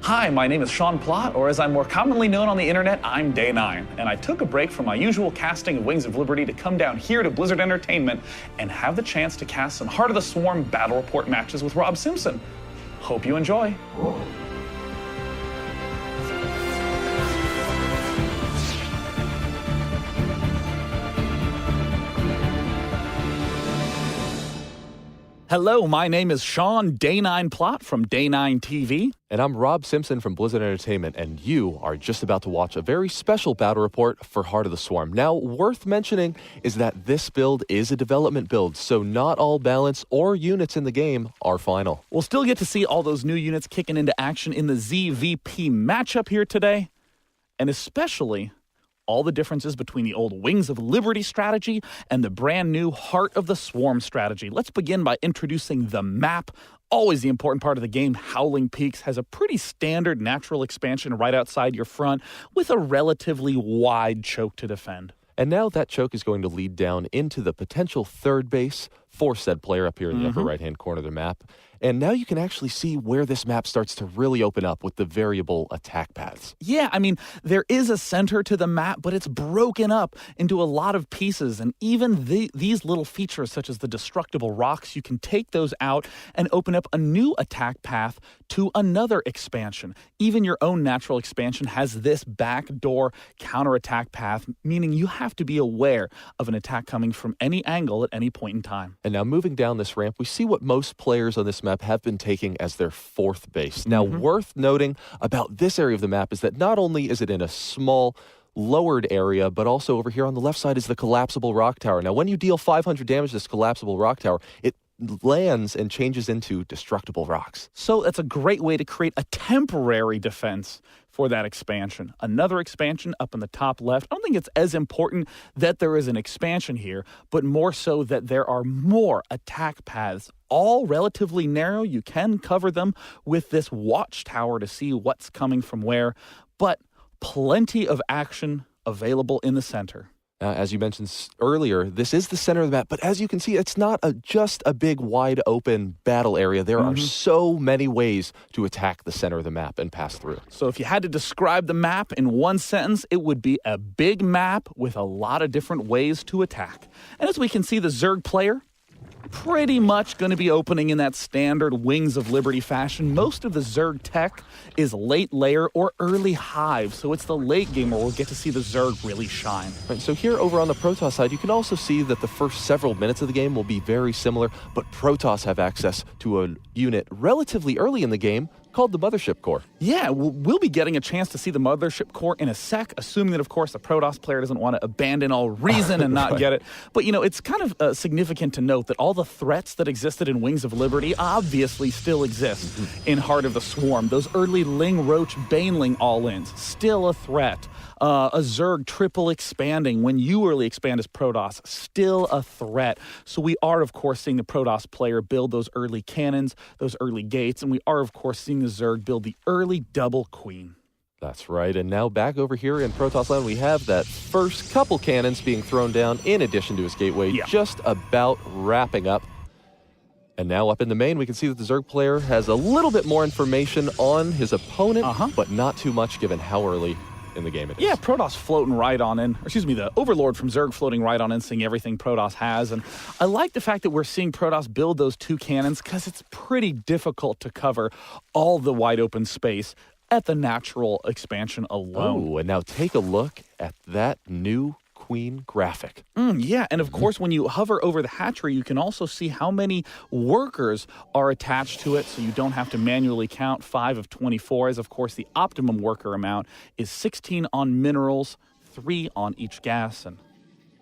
Hi, my name is Sean Plott, or as I'm more commonly known on the internet, I'm Day 9, and I took a break from my usual casting of Wings of Liberty to come down here to Blizzard Entertainment and have the chance to cast some Heart of the Swarm Battle Report matches with Rob Simpson. Hope you enjoy. Hello, my name is Sean Day 9 Plott from Day 9 TV. And I'm Rob Simpson from Blizzard Entertainment, and you are just about to watch a very special battle report for Heart of the Swarm. Now, worth mentioning is that this build is a development build, so not all balance or units in the game are final. We'll still get to see all those new units kicking into action in the ZVP matchup here today, and especially all the differences between the old Wings of Liberty strategy and the brand new Heart of the Swarm strategy. Let's begin by introducing the map. Always the important part of the game. Howling Peaks has a pretty standard natural expansion right outside your front with a relatively wide choke to defend. And now that choke is going to lead down into the potential third base for said player up here in the upper right-hand corner of the map. And now you can actually see where this map starts to really open up with the variable attack paths. Yeah, I mean, there is a center to the map, but it's broken up into a lot of pieces. And even these little features, such as the destructible rocks, you can take those out and open up a new attack path to another expansion. Even your own natural expansion has this backdoor counterattack path, meaning you have to be aware of an attack coming from any angle at any point in time. And now moving down this ramp, we see what most players on this map have been taking as their fourth base. Now, worth noting about this area of the map is that not only is it in a small, lowered area, but also over here on the left side is the collapsible rock tower. Now, when you deal 500 damage to this collapsible rock tower, it lands and changes into destructible rocks. So that's a great way to create a temporary defense for that expansion. Another expansion up in the top left. I don't think it's as important that there is an expansion here, but more so that there are more attack paths, all relatively narrow. You can cover them with this watchtower to see what's coming from where, but plenty of action available in the center. As you mentioned earlier, this is the center of the map, but as you can see, it's not just a big, wide open battle area. There are so many ways to attack the center of the map and pass through. So if you had to describe the map in one sentence, it would be a big map with a lot of different ways to attack. And as we can see, the Zerg player pretty much going to be opening in that standard Wings of Liberty fashion. Most of the Zerg tech is late layer or early hive, so it's the late game where we'll get to see the Zerg really shine. Right, so here over on the Protoss side, you can also see that the first several minutes of the game will be very similar, but Protoss have access to a unit relatively early in the game called the Mothership Core. Yeah, we'll be getting a chance to see the Mothership Core in a sec, assuming that, of course, the Protoss player doesn't want to abandon all reason and not get it. But, you know, it's kind of significant to note that all the threats that existed in Wings of Liberty obviously still exist in Heart of the Swarm. Those early Ling, Roach, Baneling all-ins, still a threat. A Zerg triple expanding when you early expand as Protoss, still a threat. So we are, of course, seeing the Protoss player build those early cannons, those early gates, and we are, of course, seeing the Zerg build the early double queen. That's right, and now back over here in Protoss land, we have that first couple cannons being thrown down in addition to his gateway, just about wrapping up. And now up in the main, we can see that the Zerg player has a little bit more information on his opponent, but not too much given how early in the game it is. Yeah, Protoss floating right on in. The Overlord from Zerg floating right on in, seeing everything Protoss has. And I like the fact that we're seeing Protoss build those two cannons because it's pretty difficult to cover all the wide open space at the natural expansion alone. Oh, and now take a look at that new Queen graphic. Yeah, and of course, when you hover over the hatchery, you can also see how many workers are attached to it, so you don't have to manually count 5 of 24, as of course the optimum worker amount is 16 on minerals, 3 on each gas. And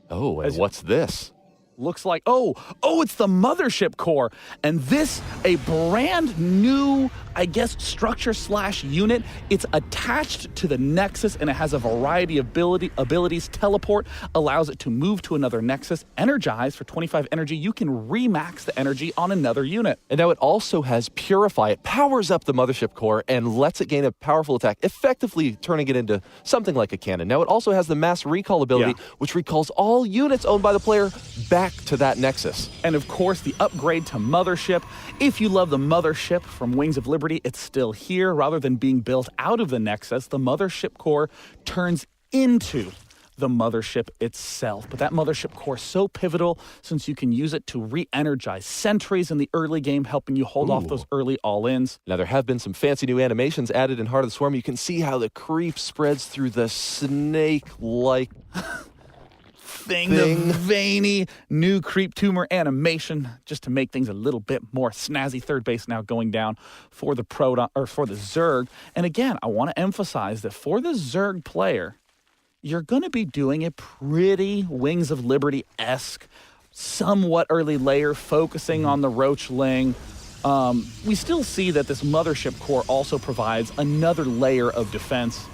oh, and what's this? Looks like, it's the Mothership Core. And this, a brand new, I guess, structure/unit. It's attached to the Nexus, and it has a variety of abilities. Teleport allows it to move to another Nexus. Energize for 25 energy. You can remax the energy on another unit. And now it also has Purify. It powers up the Mothership Core and lets it gain a powerful attack, effectively turning it into something like a cannon. Now it also has the Mass Recall ability, which recalls all units owned by the player back back to that Nexus. And of course, the upgrade to Mothership. If you love the Mothership from Wings of Liberty, it's still here. Rather than being built out of the Nexus, the Mothership core turns into the Mothership itself. But that Mothership core is so pivotal since you can use it to re-energize sentries in the early game, helping you hold off those early all-ins. Now, there have been some fancy new animations added in Heart of the Swarm. You can see how the creep spreads through the snake-like thing, the veiny new creep tumor animation, just to make things a little bit more snazzy. Third base now going down for the for the Zerg. And again, I want to emphasize that for the Zerg player, you're going to be doing a pretty Wings of Liberty-esque, somewhat early layer, focusing on the Roachling. We still see that this Mothership core also provides another layer of defense.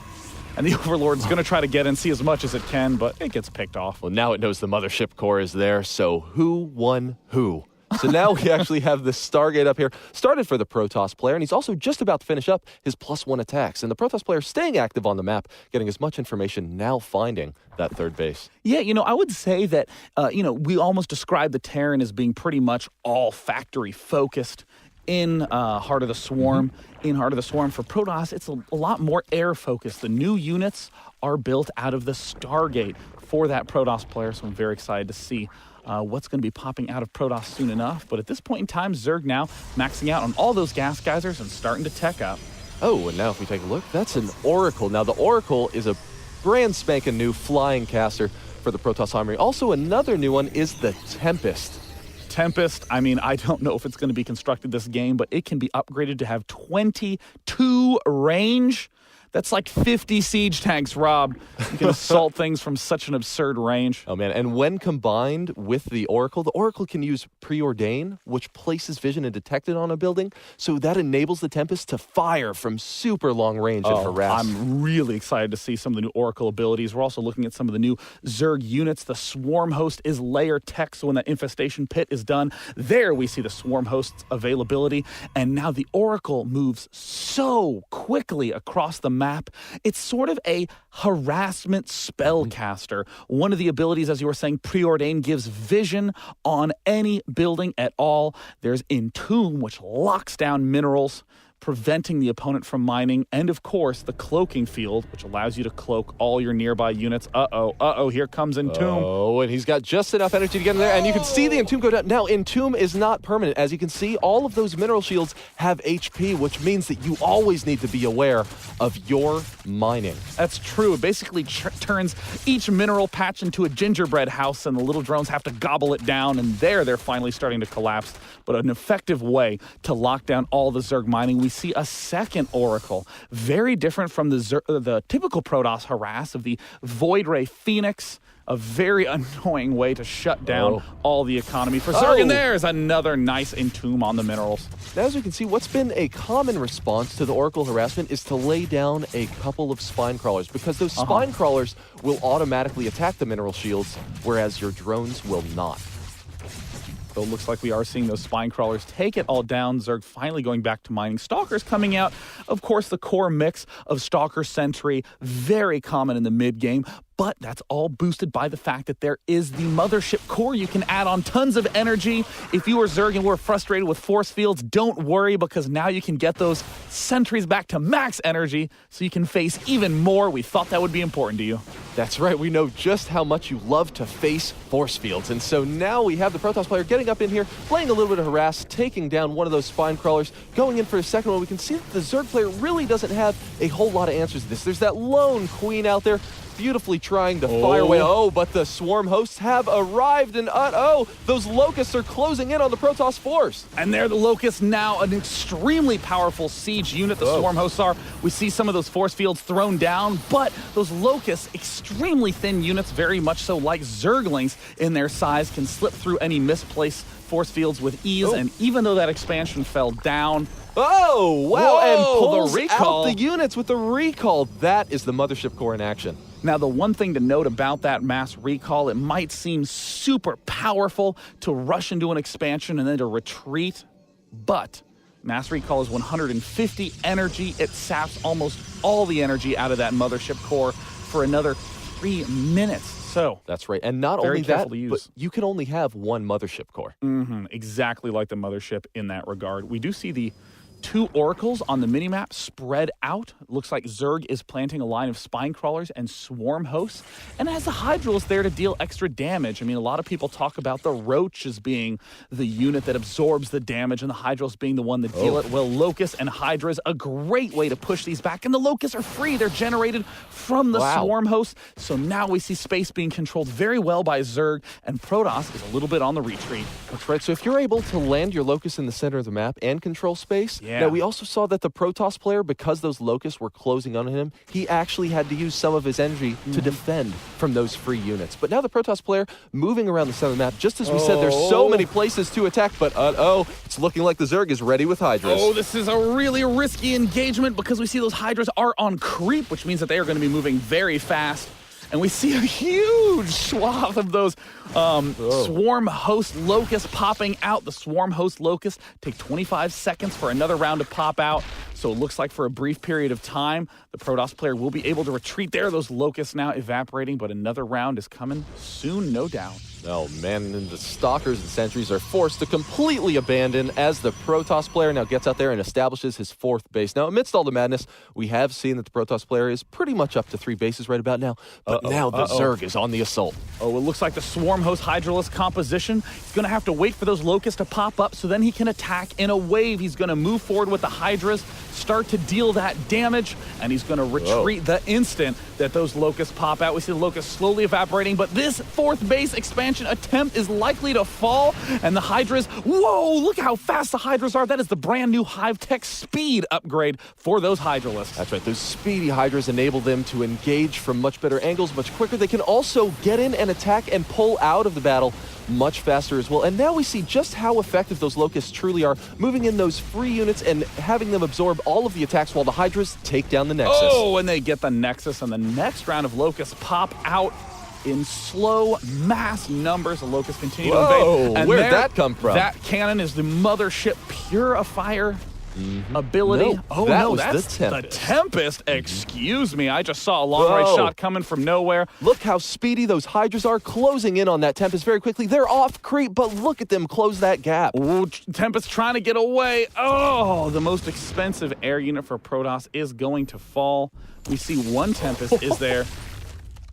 And the Overlord's going to try to get in, see as much as it can, but it gets picked off. Well, now it knows the Mothership core is there, so who won who? So now we actually have the Stargate up here, started for the Protoss player, and he's also just about to finish up his +1 attacks. And the Protoss player staying active on the map, getting as much information, now finding that third base. Yeah, I would say that, we almost describe the Terran as being pretty much all factory focused in Heart of the Swarm. In Heart of the Swarm for Protoss, it's a lot more air focused. The new units are built out of the Stargate for that Protoss player, so I'm very excited to see what's going to be popping out of Protoss soon enough. But at this point in time, Zerg now maxing out on all those gas geysers and starting to tech up. Oh, and now if we take a look, that's an Oracle. Now, the Oracle is a brand spanking new flying caster for the Protoss Armory. Also, another new one is the Tempest. Tempest, I don't know if it's going to be constructed this game, but it can be upgraded to have 22 range. That's like 50 siege tanks, Rob. You can assault things from such an absurd range. Oh, man. And when combined with the Oracle can use Preordain, which places vision and detect it on a building. So that enables the Tempest to fire from super long range and harass. I'm really excited to see some of the new Oracle abilities. We're also looking at some of the new Zerg units. The Swarm Host is layer tech, so when that infestation pit is done, there we see the Swarm Host's availability. And now the Oracle moves so quickly across the map. It's sort of a harassment spellcaster. One of the abilities, as you were saying, Preordain, gives vision on any building at all. There's Entomb, which locks down minerals, preventing the opponent from mining, and of course the cloaking field, which allows you to cloak all your nearby units. Here comes Entomb. Oh, and he's got just enough energy to get in there, and you can see the Entomb go down. Now, Entomb is not permanent. As you can see, all of those mineral shields have HP, which means that you always need to be aware of your mining. That's true. It basically turns each mineral patch into a gingerbread house, and the little drones have to gobble it down, and there they're finally starting to collapse. But an effective way to lock down all the Zerg mining. We see a second Oracle, very different from the typical Protoss harass of the Void Ray Phoenix, a very annoying way to shut down all the economy for Zerg. And there's another nice Entomb on the minerals. Now, as you can see, what's been a common response to the Oracle harassment is to lay down a couple of spine crawlers, because those spine crawlers will automatically attack the mineral shields, whereas your drones will not. So it looks like we are seeing those spine crawlers take it all down. Zerg finally going back to mining. Stalkers coming out. Of course, the core mix of Stalker Sentry, very common in the mid-game. But that's all boosted by the fact that there is the Mothership core. You can add on tons of energy. If you were Zerg and were frustrated with force fields, don't worry, because now you can get those sentries back to max energy so you can face even more. We thought that would be important to you. That's right. We know just how much you love to face force fields. And so now we have the Protoss player getting up in here, playing a little bit of harass, taking down one of those spine crawlers, going in for a second one. We can see that the Zerg player really doesn't have a whole lot of answers to this. There's that lone queen out there, beautifully trying to fire away. But the Swarm Hosts have arrived, and those Locusts are closing in on the Protoss force. And they're the Locusts, now an extremely powerful siege unit, the Swarm Hosts are. We see some of those force fields thrown down, but those Locusts, extremely thin units, very much so like Zerglings in their size, can slip through any misplaced force fields with ease, and even though that expansion fell down, and pull the recall out the units with the recall. That is the Mothership core in action. Now, the one thing to note about that mass recall, it might seem super powerful to rush into an expansion and then to retreat, but mass recall is 150 energy. It saps almost all the energy out of that Mothership core for another 3 minutes. So That's right. And not very only careful that, to but use. you can only have one mothership core. Exactly like the mothership in that regard. We do see the 2 oracles on the minimap spread out. Looks like Zerg is planting a line of spine crawlers and swarm hosts, and it has the Hydrals there to deal extra damage. I mean, a lot of people talk about the Roach as being the unit that absorbs the damage and the Hydrals being the one that deal it. Well, Locusts and Hydras, a great way to push these back, and the Locusts are free. They're generated from the swarm hosts, so now we see space being controlled very well by Zerg, and Protoss is a little bit on the retreat. That's right. So if you're able to land your Locust in the center of the map and control space, Yeah. now we also saw that the Protoss player, because those Locusts were closing on him, he actually had to use some of his energy to defend from those free units. But now the Protoss player moving around the center of the map, just as we said, there's so many places to attack, but it's looking like the Zerg is ready with Hydras. Oh, this is a really risky engagement because we see those Hydras are on creep, which means that they are going to be moving very fast. And we see a huge swath of those swarm host locusts popping out. The swarm host locusts take 25 seconds for another round to pop out. So it looks like for a brief period of time, the Protoss player will be able to retreat there. Those locusts now evaporating, but another round is coming soon, no doubt. Oh, man, and the Stalkers and Sentries are forced to completely abandon as the Protoss player now gets out there and establishes his 4th base. Now, amidst all the madness, we have seen that the Protoss player is pretty much up to 3 bases right about now, but now the Zerg is on the assault. Oh, it looks like the Swarm Host Hydralist composition. He's going to have to wait for those Locusts to pop up so then he can attack in a wave. He's going to move forward with the Hydras, start to deal that damage, and he's going to retreat the instant that those Locusts pop out. We see the Locusts slowly evaporating, but this 4th base expansion attempt is likely to fall, and the Hydras, whoa, look how fast the Hydras are. That is the brand new Hive Tech speed upgrade for those Hydralists. That's right. Those speedy Hydras enable them to engage from much better angles, much quicker. They can also get in and attack and pull out of the battle much faster as well. And now we see just how effective those Locusts truly are, moving in those free units and having them absorb all of the attacks while the Hydras take down the Nexus. Oh, and they get the Nexus, and the next round of Locusts pop out in slow mass numbers. The Locusts continue to invade. And where'd that come from? That cannon is the Mothership Purifier ability. That's the Tempest. Excuse me, I just saw a long-range shot coming from nowhere. Look how speedy those Hydras are, closing in on that Tempest very quickly. They're off creep, but look at them close that gap. Ooh, Tempest trying to get away. Oh, the most expensive air unit for Protoss is going to fall. We see one Tempest is there.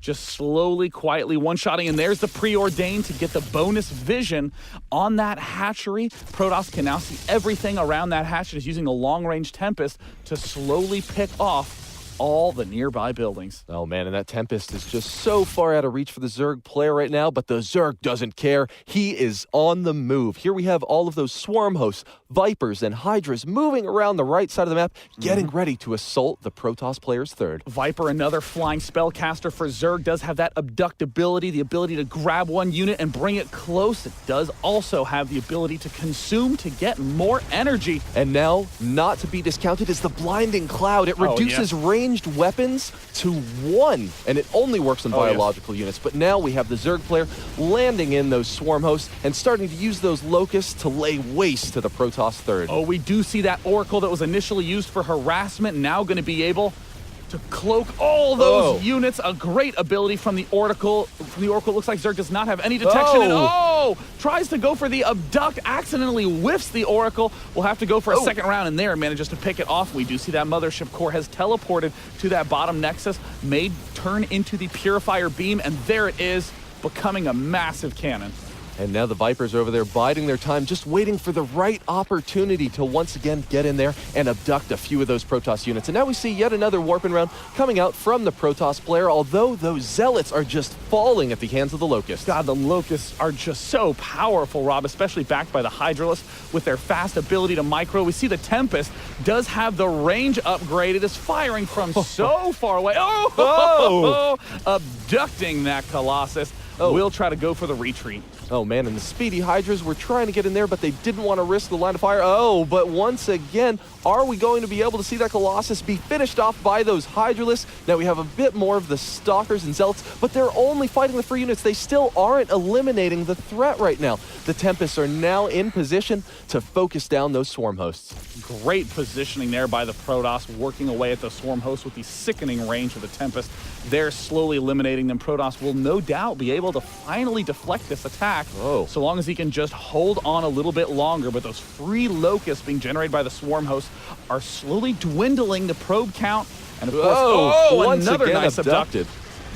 Just slowly, quietly one-shotting, and there's the preordained to get the bonus vision on that hatchery. Protoss can now see everything around that hatchery. Is using the long-range Tempest to slowly pick off all the nearby buildings. Oh, man, and that Tempest is just so far out of reach for the Zerg player right now, but the Zerg doesn't care. He is on the move. Here we have all of those swarm hosts, Vipers, and Hydras moving around the right side of the map, getting ready to assault the Protoss player's 3rd. Viper, another flying spellcaster for Zerg, does have that abduct ability, the ability to grab one unit and bring it close. It does also have the ability to consume to get more energy. And now, not to be discounted, is the Blinding Cloud. It reduces ranged weapons to 1, and it only works on biological units. But now we have the Zerg player landing in those swarm hosts and starting to use those Locusts to lay waste to the Protoss 3rd. Oh, we do see that Oracle that was initially used for harassment now going to be able to cloak all those units. A great ability from the Oracle. Looks like Zerg does not have any detection. And tries to go for the abduct, accidentally whiffs the Oracle. We'll have to go for a second round, and there manages to pick it off. We do see that Mothership core has teleported to that bottom Nexus, may turn into the Purifier beam, and there it is, becoming a massive cannon. And now the Vipers are over there biding their time, just waiting for the right opportunity to once again get in there and abduct a few of those Protoss units. And now we see yet another warping round coming out from the Protoss player, although those Zealots are just falling at the hands of the Locusts. God, the Locusts are just so powerful, Rob, especially backed by the Hydralists with their fast ability to micro. We see the Tempest does have the range upgrade. It is firing from so far away. Abducting that Colossus. We'll try to go for the retreat. Oh, man, and the Speedy Hydras were trying to get in there, but they didn't want to risk the line of fire. Oh, but once again, are we going to be able to see that Colossus be finished off by those Hydralisks? Now, we have a bit more of the Stalkers and Zealots, but they're only fighting the free units. They still aren't eliminating the threat right now. The Tempests are now in position to focus down those Swarm Hosts. Great positioning there by the Protoss, working away at the Swarm Hosts with the sickening range of the Tempest. They're slowly eliminating them. Protoss will no doubt be able to finally deflect this attack, so long as he can just hold on a little bit longer. But those free locusts being generated by the Swarm Hosts are slowly dwindling the probe count. And of course, once another again nice abducted.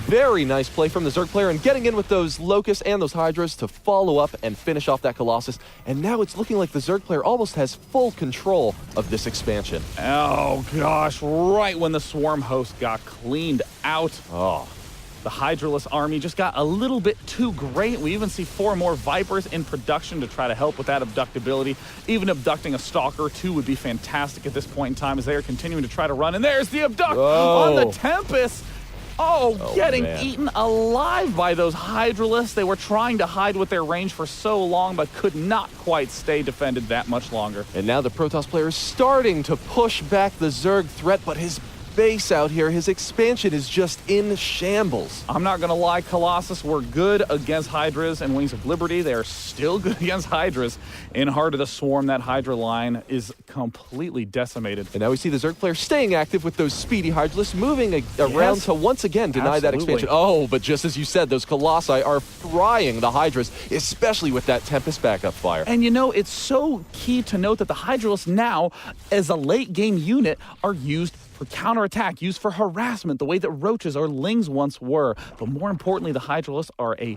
Very nice play from the Zerg player and getting in with those Locusts and those Hydras to follow up and finish off that Colossus. And now it's looking like the Zerg player almost has full control of this expansion. Oh gosh, right when the Swarm Host got cleaned out. The Hydralisk army just got a little bit too great. We even see 4 more Vipers in production to try to help with that abductability. Even abducting a Stalker or 2 would be fantastic at this point in time as they are continuing to try to run. And there's the abduct on the Tempest. Getting eaten alive by those Hydralisks. They were trying to hide with their range for so long, but could not quite stay defended that much longer. And now the Protoss player is starting to push back the Zerg threat, but his base out here, his expansion is just in shambles. I'm not going to lie, Colossus were good against Hydras and Wings of Liberty. They are still good against Hydras. In Heart of the Swarm, that Hydra line is completely decimated. And now we see the Zerg player staying active with those Speedy Hydralisks, moving around to once again deny that expansion. Oh, but just as you said, those Colossi are frying the Hydras, especially with that Tempest backup fire. And you know, it's so key to note that the Hydralisks now, as a late game unit, are used for counterattack, used for harassment, the way that roaches or lings once were. But more importantly, the Hydralisks are a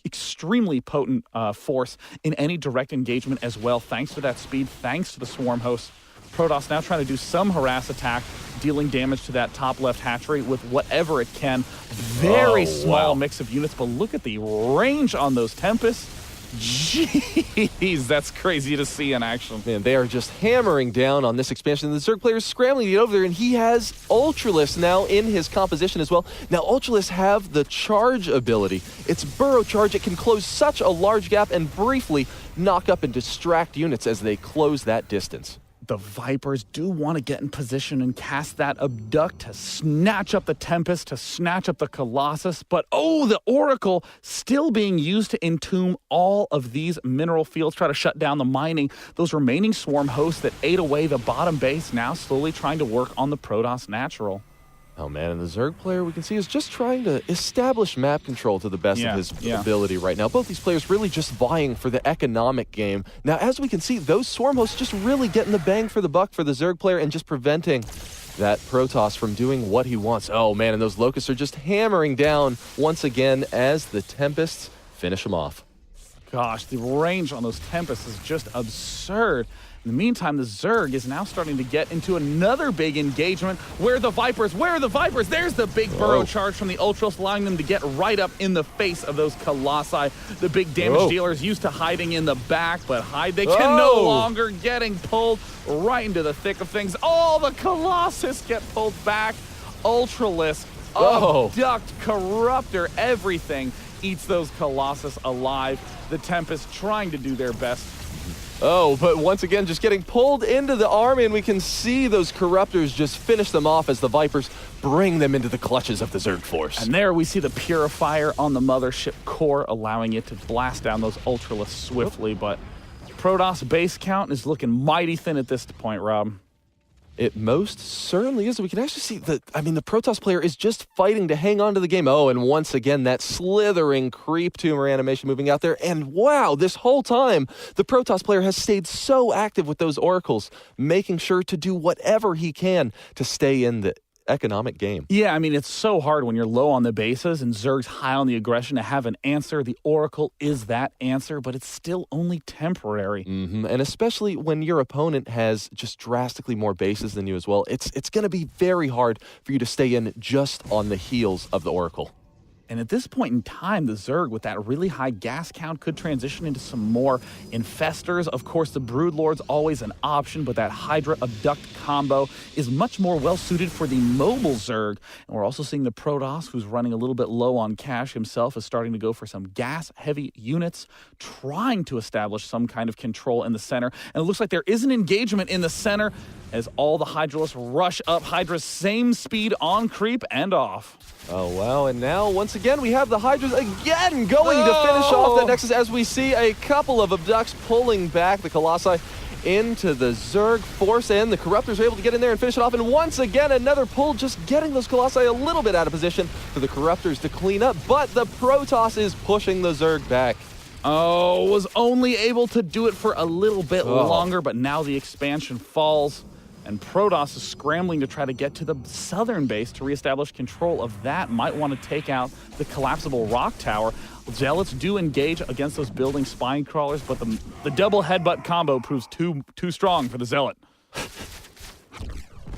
extremely potent force in any direct engagement as well, thanks to that speed, thanks to the Swarm Host. Protoss now trying to do some harass attack, dealing damage to that top left hatchery with whatever it can. Very small mix of units, but look at the range on those Tempests. Jeez, that's crazy to see in action. Man, they are just hammering down on this expansion. The Zerg player is scrambling to get over there, and he has Ultralisks now in his composition as well. Now, Ultralisks have the charge ability. It's Burrow Charge. It can close such a large gap and briefly knock up and distract units as they close that distance. The Vipers do want to get in position and cast that Abduct to snatch up the Tempest, to snatch up the Colossus. But, the Oracle still being used to entomb all of these mineral fields, try to shut down the mining. Those remaining Swarm Hosts that ate away the bottom base now slowly trying to work on the Protoss Natural. Oh, man, and the Zerg player we can see is just trying to establish map control to the best of his ability right now. Both these players really just vying for the economic game. Now, as we can see, those Swarm Hosts just really getting the bang for the buck for the Zerg player and just preventing that Protoss from doing what he wants. Oh, man, and those Locusts are just hammering down once again as the Tempests finish them off. Gosh, the range on those Tempests is just absurd. In the meantime, the Zerg is now starting to get into another big engagement. Where are the Vipers? There's the big Burrow Charge from the Ultras, allowing them to get right up in the face of those Colossi. The big damage dealers used to hiding in the back, but they can no longer, getting pulled right into the thick of things. All the Colossus get pulled back. Ultralisk, Abduct, Corruptor, everything eats those Colossus alive. The Tempest trying to do their best. But once again, just getting pulled into the army, and we can see those Corruptors just finish them off as the Vipers bring them into the clutches of the Zerg force. And there we see the Purifier on the mothership core, allowing it to blast down those Ultralisks swiftly. But Protoss base count is looking mighty thin at this point, Rob. It most certainly is. We can actually see the Protoss player is just fighting to hang on to the game. And once again, that slithering creep tumor animation moving out there. And wow, this whole time, the Protoss player has stayed so active with those Oracles, making sure to do whatever he can to stay in the economic game. Yeah, it's so hard when you're low on the bases and Zerg's high on the aggression to have an answer. The Oracle is that answer, but it's still only temporary. And especially when your opponent has just drastically more bases than you as well, it's going to be very hard for you to stay in just on the heels of the Oracle. And at this point in time, the Zerg, with that really high gas count, could transition into some more infestors. Of course, the Broodlord's always an option, but that Hydra Abduct combo is much more well-suited for the mobile Zerg. And we're also seeing the Protoss, who's running a little bit low on cash himself, is starting to go for some gas-heavy units, trying to establish some kind of control in the center. And it looks like there is an engagement in the center as all the Hydralists rush up. Hydra's same speed on creep and off. Oh, wow, and now, once again, we have the Hydras again going to finish off that Nexus as we see a couple of Abducts pulling back the Colossi into the Zerg force, and the Corruptors are able to get in there and finish it off. And once again, another pull, just getting those Colossi a little bit out of position for the Corruptors to clean up, but the Protoss is pushing the Zerg back. Oh, was only able to do it for a little bit longer, but now the expansion falls. And Protoss is scrambling to try to get to the southern base to reestablish control of that. Might want to take out the collapsible rock tower. Zealots do engage against those building spine crawlers, but the double headbutt combo proves too strong for the Zealot.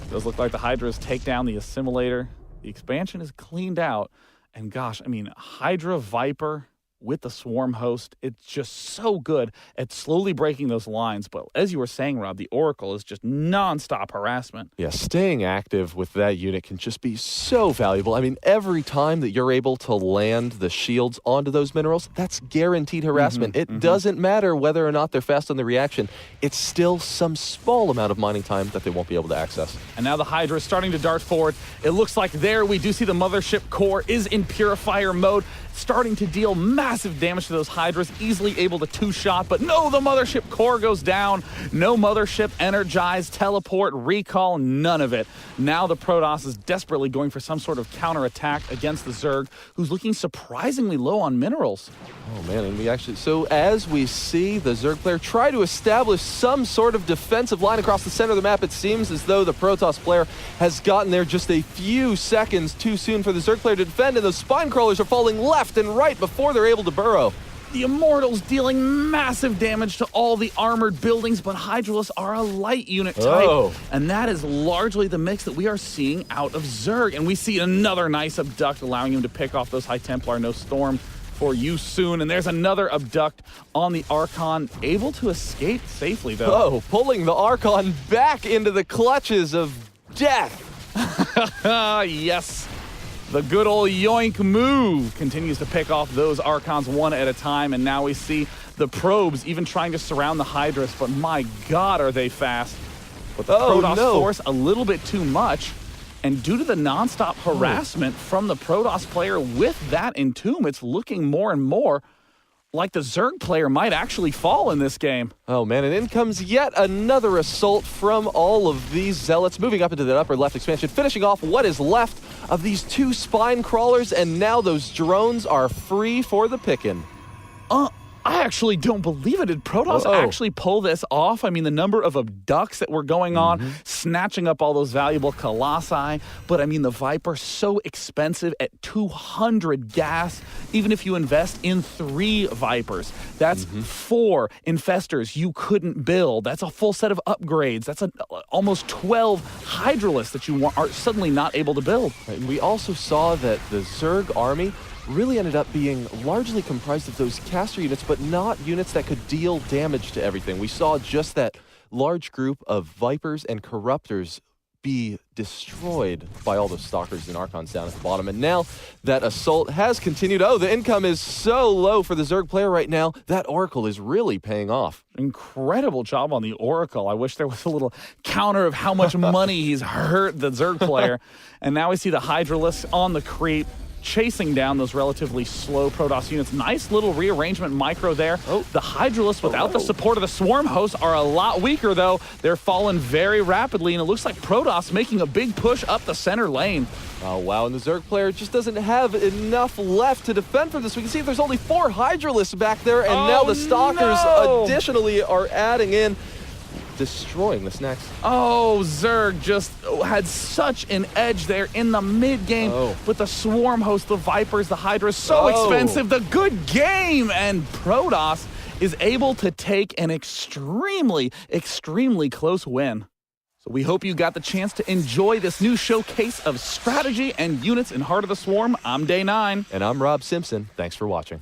Does look like the Hydras take down the assimilator. The expansion is cleaned out. And gosh, I mean, Hydra Viper with the Swarm host, it's just so good at slowly breaking those lines. But as you were saying, Rob, the Oracle is just nonstop harassment. Yeah, staying active with that unit can just be so valuable. I mean, every time that you're able to land the shields onto those minerals, that's guaranteed harassment. It doesn't matter whether or not they're fast on the reaction. It's still some small amount of mining time that they won't be able to access. And now the Hydra is starting to dart forward. It looks like there we do see the Mothership core is in Purifier mode, starting to deal massive damage to those Hydras, easily able to two-shot, but no, the Mothership core goes down. No Mothership energized, teleport, recall, none of it. Now the Protoss is desperately going for some sort of counterattack against the Zerg, who's looking surprisingly low on minerals. Oh man, and we actually, so as we see the Zerg player try to establish some sort of defensive line across the center of the map, it seems as though the Protoss player has gotten there just a few seconds too soon for the Zerg player to defend, and those spine crawlers are falling left and right before they're able to burrow. The Immortals dealing massive damage to all the armored buildings, but Hydralists are a light unit type. And that is largely the mix that we are seeing out of Zerg. And we see another nice Abduct, allowing him to pick off those High Templar. No Storm for you soon. And there's another Abduct on the Archon, able to escape safely, though. Oh, pulling the Archon back into the clutches of death. Yes. The good old yoink move continues to pick off those Archons one at a time, and now we see the probes even trying to surround the Hydras, but my God, are they fast. But the Protoss force a little bit too much, and due to the nonstop harassment from the Protoss player with that Entomb, it's looking more and more like the Zerg player might actually fall in this game. Oh man, and in comes yet another assault from all of these Zealots, moving up into the upper left expansion, finishing off what is left of these two spine crawlers, and now those drones are free for the picking. I actually don't believe it. Did Protoss actually pull this off? I mean, the number of abducts that were going on, snatching up all those valuable Colossi. But I mean, the Viper, so expensive at 200 gas, even if you invest in 3 Vipers. That's 4 Infestors you couldn't build. That's a full set of upgrades. That's almost 12 Hydralists that you are suddenly not able to build. Right, and we also saw that the Zerg army really ended up being largely comprised of those caster units, but not units that could deal damage to everything. We saw just that large group of Vipers and Corruptors be destroyed by all those Stalkers and Archons down at the bottom. And now that assault has continued. Oh, the income is so low for the Zerg player right now. That Oracle is really paying off. Incredible job on the Oracle. I wish there was a little counter of how much money he's hurt the Zerg player. And now we see the Hydralists on the creep, chasing down those relatively slow Protoss units. Nice little rearrangement micro there. The Hydralists, without the support of the Swarm hosts, are a lot weaker, though. They're falling very rapidly, and it looks like Protoss making a big push up the center lane. Oh, wow, and the Zerg player just doesn't have enough left to defend from this. We can see there's only 4 Hydralists back there, and now the Stalkers additionally are adding in, destroying the snacks. Oh, Zerg just had such an edge there in the mid-game with the Swarm host, the Vipers, the Hydras, so expensive. The good game, and Protoss is able to take an extremely, extremely close win. We hope you got the chance to enjoy this new showcase of strategy and units in Heart of the Swarm. I'm Day 9. And I'm Rob Simpson. Thanks for watching.